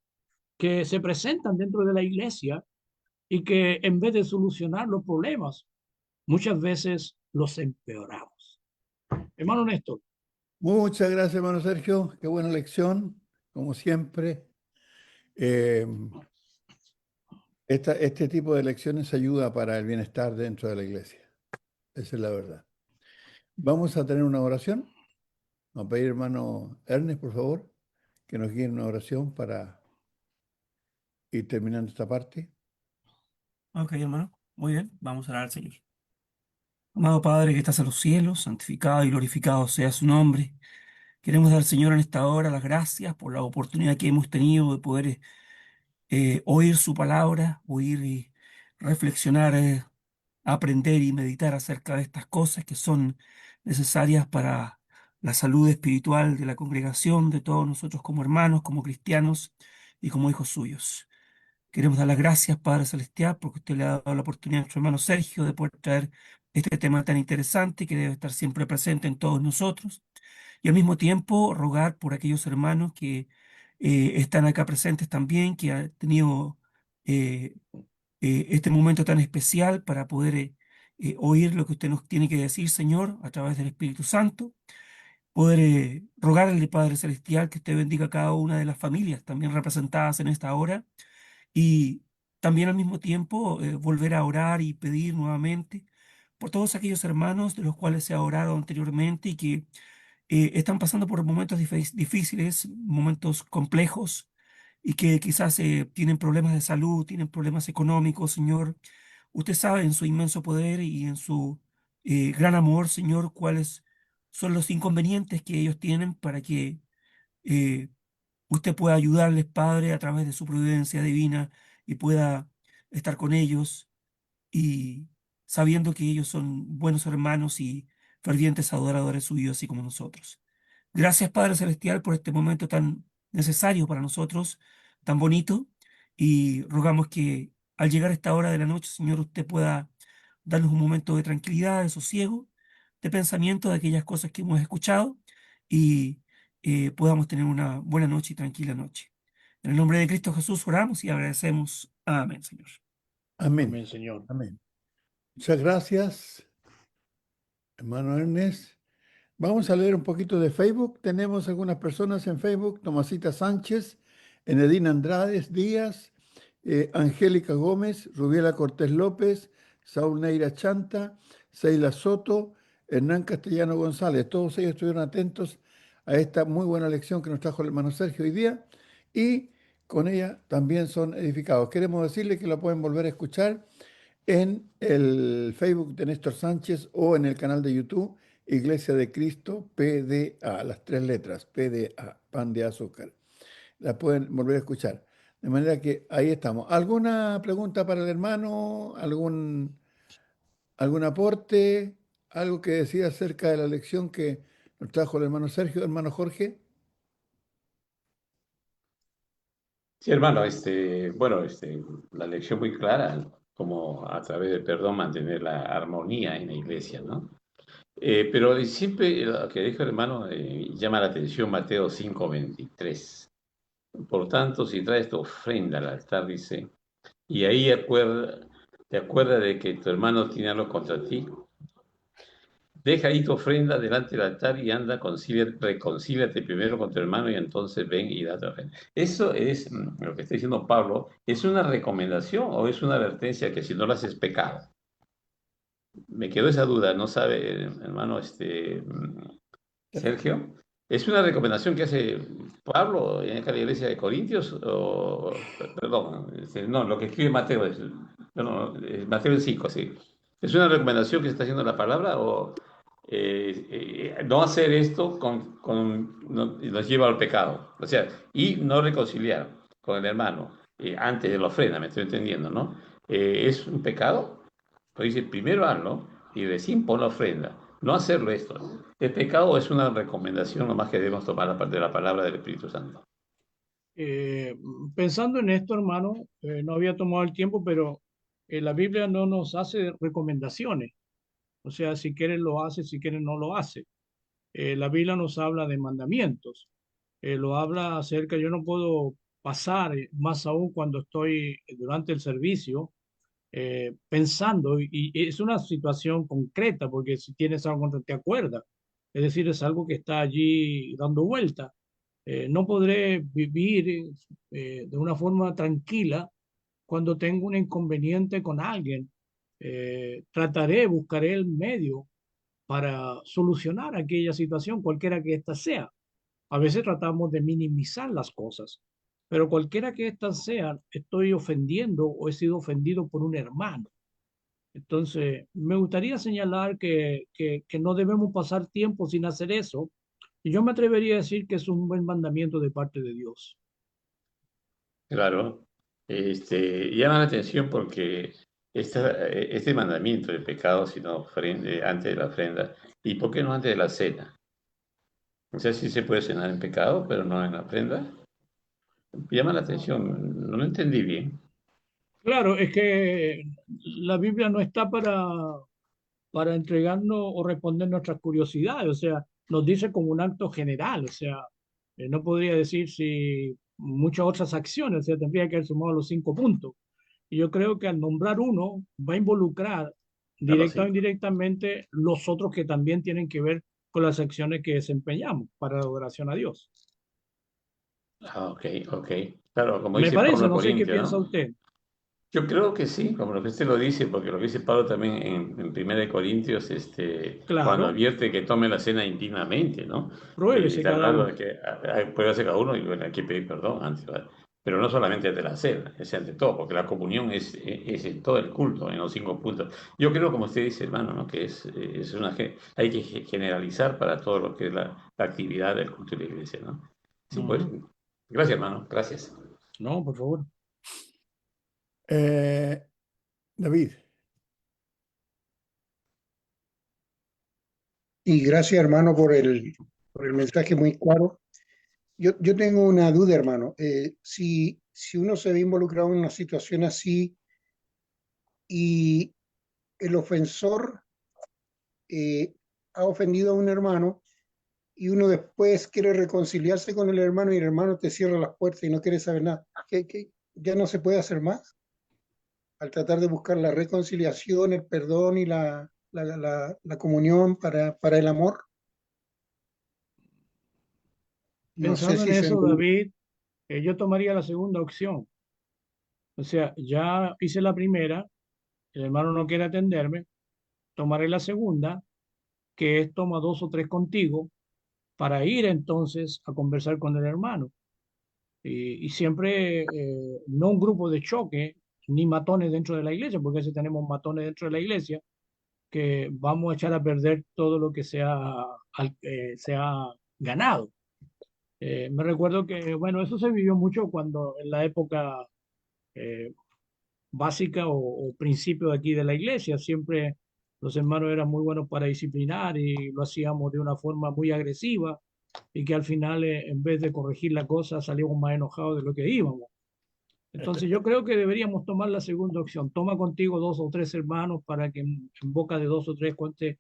que se presentan dentro de la iglesia y que en vez de solucionar los problemas, muchas veces los empeoramos. Hermano Néstor. Muchas gracias, hermano Sergio. Qué buena lección, como siempre. Eh, este tipo de lecciones ayuda para el bienestar dentro de la iglesia. Esa es la verdad. Vamos a tener una oración. Vamos a pedir, hermano Ernest, por favor, que nos guíe en una oración para ir terminando esta parte. Ok, hermano. Muy bien. Vamos a orar al Señor. Amado Padre que estás en los cielos, santificado y glorificado sea su nombre. Queremos dar, Señor, en esta hora las gracias por la oportunidad que hemos tenido de poder oír su palabra, oír y reflexionar, aprender y meditar acerca de estas cosas que son necesarias para la salud espiritual de la congregación, de todos nosotros como hermanos, como cristianos y como hijos suyos. Queremos dar las gracias, Padre Celestial, porque usted le ha dado la oportunidad a nuestro hermano Sergio de poder traer este tema tan interesante que debe estar siempre presente en todos nosotros. Y al mismo tiempo rogar por aquellos hermanos que están acá presentes también, que han tenido eh, este momento tan especial para poder oír lo que usted nos tiene que decir, Señor, a través del Espíritu Santo. Poder rogarle, Padre Celestial, que usted bendiga a cada una de las familias también representadas en esta hora y también al mismo tiempo volver a orar y pedir nuevamente por todos aquellos hermanos de los cuales se ha orado anteriormente y que están pasando por momentos difíciles, momentos complejos y que quizás tienen problemas de salud, tienen problemas económicos, Señor. Usted sabe en su inmenso poder y en su gran amor, Señor, cuáles son los inconvenientes que ellos tienen para que eh, usted pueda ayudarles, Padre, a través de su providencia divina y pueda estar con ellos y sabiendo que ellos son buenos hermanos y fervientes adoradores suyos, así como nosotros. Gracias, Padre Celestial, por este momento tan necesario para nosotros, tan bonito, y rogamos que al llegar a esta hora de la noche, Señor, usted pueda darnos un momento de tranquilidad, de sosiego, de pensamiento de aquellas cosas que hemos escuchado y podamos tener una buena noche y tranquila noche. En el nombre de Cristo Jesús oramos y agradecemos. Amén, Señor. Amén. Amén, Señor. Amén. Muchas gracias, hermano Ernest. Vamos a leer un poquito de Facebook. Tenemos algunas personas en Facebook. Tomasita Sánchez, Enedina Andrades Díaz, Angélica Gómez, Rubiela Cortés López, Saúl Neira Chanta, Seila Soto, Hernán Castellano González. Todos ellos estuvieron atentos a esta muy buena lección que nos trajo el hermano Sergio hoy día y con ella también son edificados. Queremos decirles que lo pueden volver a escuchar en el Facebook de Néstor Sánchez o en el canal de YouTube Iglesia de Cristo PDA, las tres letras, PDA, pan de azúcar. La pueden volver a escuchar. De manera que ahí estamos. ¿Alguna pregunta para el hermano? ¿Algún aporte? ¿Algo que decía acerca de la lección que nos trajo el hermano Sergio, hermano Jorge? Sí, hermano, bueno, la lección muy clara, como a través del perdón mantener la armonía en la iglesia, ¿no? Pero siempre lo que dijo el hermano llama la atención Mateo 5:23. Por tanto, si traes tu ofrenda al altar, dice, y ahí te acuerda de que tu hermano tiene algo contra ti, deja ahí tu ofrenda delante del altar y anda, reconcíliate primero con tu hermano y entonces ven y date ofrenda. Eso es lo que está diciendo Pablo. ¿Es una recomendación o es una advertencia que si no lo haces pecado? Me quedó esa duda, no sabe, hermano Sergio. ¿Es una recomendación que hace Pablo en la iglesia de Corintios? O, perdón, no, lo que escribe Mateo es, Mateo el 5, sí. ¿Es una recomendación que se está haciendo la palabra o no hacer esto nos lleva al pecado? O sea, y no reconciliar con el hermano antes de la ofrenda, me estoy entendiendo, ¿no? ¿Es un pecado? Pues dice, primero hazlo y recién pon la ofrenda. No hacerlo esto. El pecado es una recomendación nomás que debemos tomar a partir de la palabra del Espíritu Santo. Eh, Pensando en esto, hermano, no había tomado el tiempo, pero la Biblia no nos hace recomendaciones. O sea, si quieres lo hace, si quieres no lo hace. La Biblia nos habla de mandamientos. Lo habla acerca, yo no puedo pasar, más aún cuando estoy durante el servicio, pensando, y es una situación concreta, porque si tienes algo contra te acuerdas. Es decir, es algo que está allí dando vuelta. No podré vivir de una forma tranquila cuando tengo un inconveniente con alguien. Buscaré el medio para solucionar aquella situación, cualquiera que ésta sea. A veces tratamos de minimizar las cosas, pero cualquiera que éstas sean, estoy ofendiendo o he sido ofendido por un hermano. Entonces, me gustaría señalar que no debemos pasar tiempo sin hacer eso. Y yo me atrevería a decir que es un buen mandamiento de parte de Dios. Claro. Llama la atención porque este mandamiento de pecado, sino antes de la ofrenda, ¿y por qué no antes de la cena? O sea, sí se puede cenar en pecado, pero no en la ofrenda. Llama la atención, no lo entendí bien. Claro, es que la Biblia no está para entregarnos o responder nuestras curiosidades, o sea, nos dice como un acto general, o sea, no podría decir si muchas otras acciones, o sea, tendría que haber sumado los 5 puntos. Y yo creo que al nombrar uno va a involucrar Claro, directa o sí. indirectamente los otros que también tienen que ver con las acciones que desempeñamos para la adoración a Dios. Ah, ok, ok. Claro, como Me dice parece, Pablo a no sé qué Corintio, piensa ¿no? usted. Yo creo que sí, como lo que usted lo dice, porque lo que dice Pablo también en 1 de Corintios, cuando Claro, advierte que tome la cena indignamente, ¿no? pruébese Está cada hablando de uno. que puede hacer cada uno y bueno, hay que pedir perdón antes, ¿verdad? Pero no solamente ante la cena, es ante todo, porque la comunión es en todo el culto, en los 5 puntos. Yo creo, como usted dice, hermano, ¿no? Que hay que generalizar para todo lo que es la actividad del culto de la iglesia, ¿no? Sí, pues, Ujú. gracias, hermano, gracias. No, por favor. Eh, David, Y gracias, hermano, por el mensaje muy claro. Yo tengo una duda, hermano. Si uno se ve involucrado en una situación así y el ofensor eh, ha ofendido a un hermano y uno después quiere reconciliarse con el hermano y el hermano te cierra las puertas y no quiere saber nada, ¿ya no se puede hacer más? Al tratar de buscar la reconciliación, el perdón y la comunión para el amor. No sé Pensando en si se eso, entiende. David, yo tomaría la segunda opción. O sea, ya hice la primera, el hermano no quiere atenderme, tomaré la segunda, que es toma dos o tres contigo, para ir entonces a conversar con el hermano. Y siempre, no un grupo de choque, ni matones dentro de la iglesia, porque si tenemos matones dentro de la iglesia, que vamos a echar a perder todo lo que se ha ganado. Me recuerdo que, bueno, eso se vivió mucho cuando en la época eh, básica o principio de aquí de la iglesia. Siempre los hermanos eran muy buenos para disciplinar y lo hacíamos de una forma muy agresiva y que al final, en vez de corregir la cosa, salíamos más enojados de lo que íbamos. Entonces yo creo que deberíamos tomar la segunda opción. Toma contigo dos o tres hermanos para que en boca de dos o tres cuente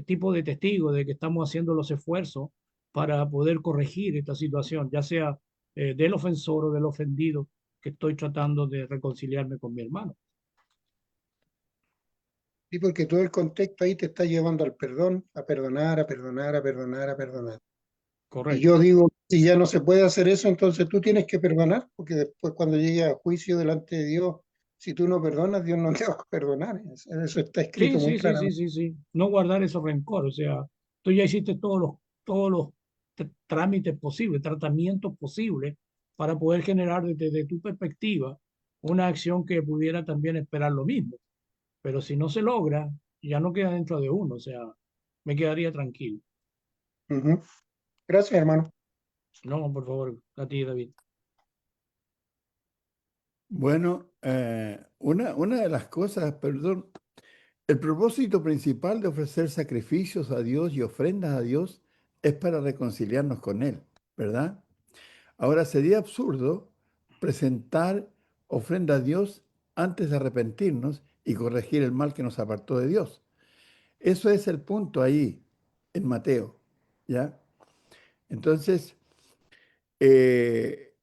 tipo de testigo de que estamos haciendo los esfuerzos para poder corregir esta situación, ya sea del ofensor o del ofendido, que estoy tratando de reconciliarme con mi hermano. Sí, porque todo el contexto ahí te está llevando al perdón, a perdonar, a perdonar, a perdonar, a perdonar. Y Correcto. yo digo, si ya no se puede hacer eso, entonces tú tienes que perdonar, porque después cuando llegue a juicio delante de Dios, si tú no perdonas, Dios no te va a perdonar. Eso está Sí, escrito muy sí, sí, sí, claramente. sí, sí. No guardar esos rencores. O sea, tú ya hiciste todos los trámites posibles, tratamientos posibles para poder generar desde tu perspectiva una acción que pudiera también esperar lo mismo. Pero si no se logra, ya no queda dentro de uno. O sea, me quedaría tranquilo. Ujú. Gracias, hermano. No, por favor, a ti, David. Bueno, una de las cosas, perdón, el propósito principal de ofrecer sacrificios a Dios y ofrendas a Dios es para reconciliarnos con Él, ¿verdad? Ahora sería absurdo presentar ofrenda a Dios antes de arrepentirnos y corregir el mal que nos apartó de Dios. Eso es el punto ahí en Mateo, ¿ya? Entonces, eh,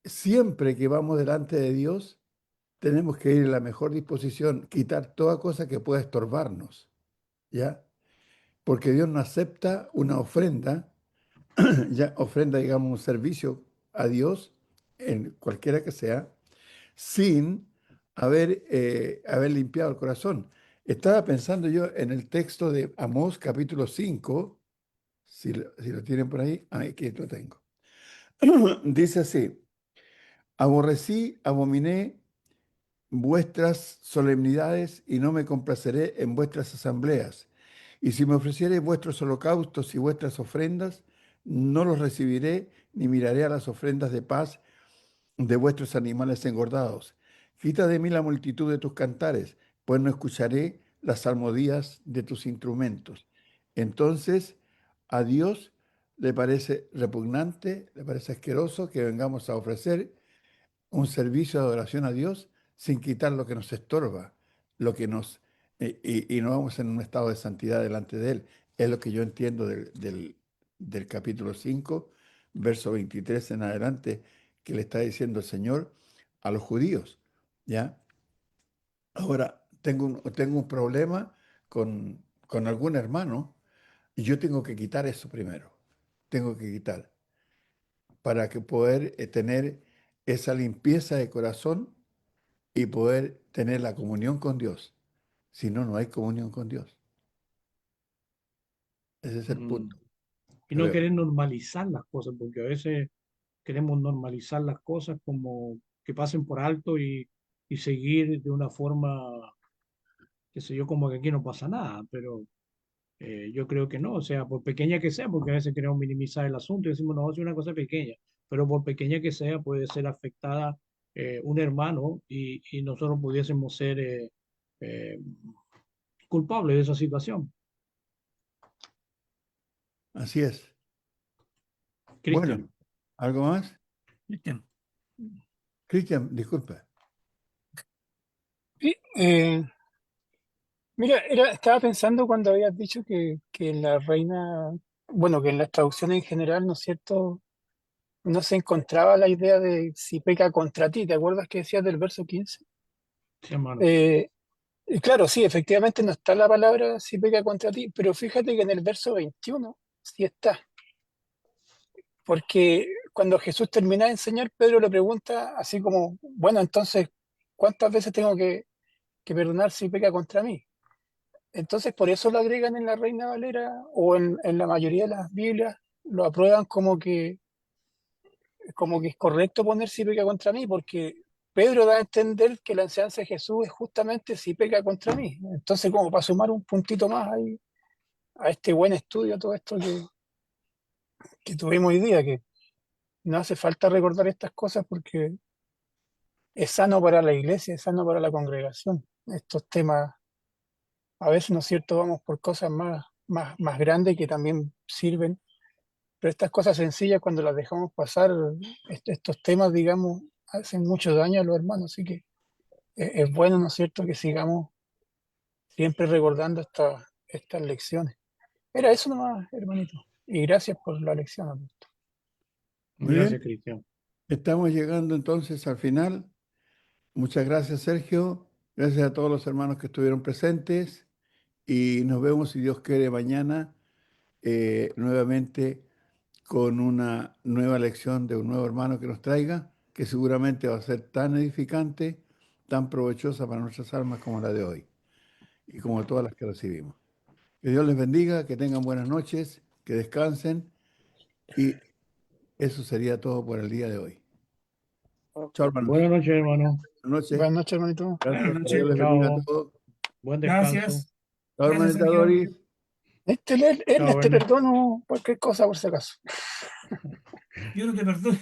siempre que vamos delante de Dios, tenemos que ir en la mejor disposición, quitar toda cosa que pueda estorbarnos, ¿ya? Porque Dios no acepta una ofrenda, ya ofrenda, digamos, un servicio a Dios, en cualquiera que sea, sin haber limpiado el corazón. Estaba pensando yo en el texto de Amós capítulo 5, si lo tienen por ahí, aquí lo tengo. Dice así, aborrecí, abominé vuestras solemnidades y no me complaceré en vuestras asambleas. Y si me ofreciereis vuestros holocaustos y vuestras ofrendas, no los recibiré ni miraré a las ofrendas de paz de vuestros animales engordados. Quita de mí la multitud de tus cantares, pues no escucharé las salmodías de tus instrumentos. Entonces, a Dios le parece repugnante, le parece asqueroso que vengamos a ofrecer un servicio de adoración a Dios sin quitar lo que nos estorba, lo que y no vamos en un estado de santidad delante de Él. Es lo que yo entiendo del capítulo 5 verso 23 en adelante, que le está diciendo el Señor a los judíos, ¿ya? Ahora, tengo un problema con algún hermano y yo tengo que quitar eso primero. Tengo que quitar para que poder tener esa limpieza de corazón y poder tener la comunión con Dios. Si no, no hay comunión con Dios. Ese es el Mm. punto Y que no veo. querer normalizar las cosas, porque a veces queremos normalizar las cosas como que pasen por alto y seguir de una forma, qué sé yo, como que aquí no pasa nada, pero yo creo que no, o sea, por pequeña que sea, porque a veces queremos minimizar el asunto y decimos, no, es una cosa pequeña, pero por pequeña que sea, puede ser afectada un hermano y nosotros pudiésemos ser eh, culpables de esa situación. Así es. Bueno, Cristian, ¿algo más? Cristian. Cristian, disculpa. Sí, mira, estaba pensando cuando habías dicho que en la reina, bueno, que en las traducciones en general, ¿no es cierto? No se encontraba la idea de si peca contra ti. ¿Te acuerdas que decías del verso 15? sí, hermano. Eh, y claro, sí, efectivamente no está la palabra si peca contra ti, pero fíjate que en el verso 21 sí está, porque cuando Jesús termina de enseñar, Pedro le pregunta así como, bueno, entonces, ¿cuántas veces tengo que perdonar si peca contra mí? Entonces, por eso lo agregan en la Reina Valera o en la mayoría de las Biblias, lo aprueban como que es correcto poner si peca contra mí, porque Pedro da a entender que la enseñanza de Jesús es justamente si peca contra mí. Entonces, como para sumar un puntito más ahí a este buen estudio, todo esto que tuvimos hoy día, que no hace falta recordar estas cosas porque es sano para la iglesia, es sano para la congregación. Estos temas, a veces, ¿no es cierto?, vamos por cosas más grandes que también sirven. Pero estas cosas sencillas, cuando las dejamos pasar, estos temas, digamos, hacen mucho daño a los hermanos. Así que es bueno, ¿no es cierto?, que sigamos siempre recordando estas lecciones. Era eso nomás, hermanito. Y gracias por la lección, Augusto. Muy Gracias, bien. Cristian. Estamos llegando entonces al final. Muchas gracias, Sergio. Gracias a todos los hermanos que estuvieron presentes y nos vemos, si Dios quiere, mañana nuevamente con una nueva lección de un nuevo hermano que nos traiga, que seguramente va a ser tan edificante, tan provechosa para nuestras almas como la de hoy y como todas las que recibimos. Que Dios les bendiga, que tengan buenas noches, que descansen y eso sería todo por el día de hoy. Chao, hermanos. Buenas noches, hermano. Buenas noches. Buenas noches, hermanito. Gracias. Buenas Que noches. Dios les bendiga a Chao. todos. Buen descanso. Gracias. Chao, Gracias, hermanita amigo. Doris. Él Chao, te Ernesto. perdono cualquier cosa por si acaso. Yo no te perdono.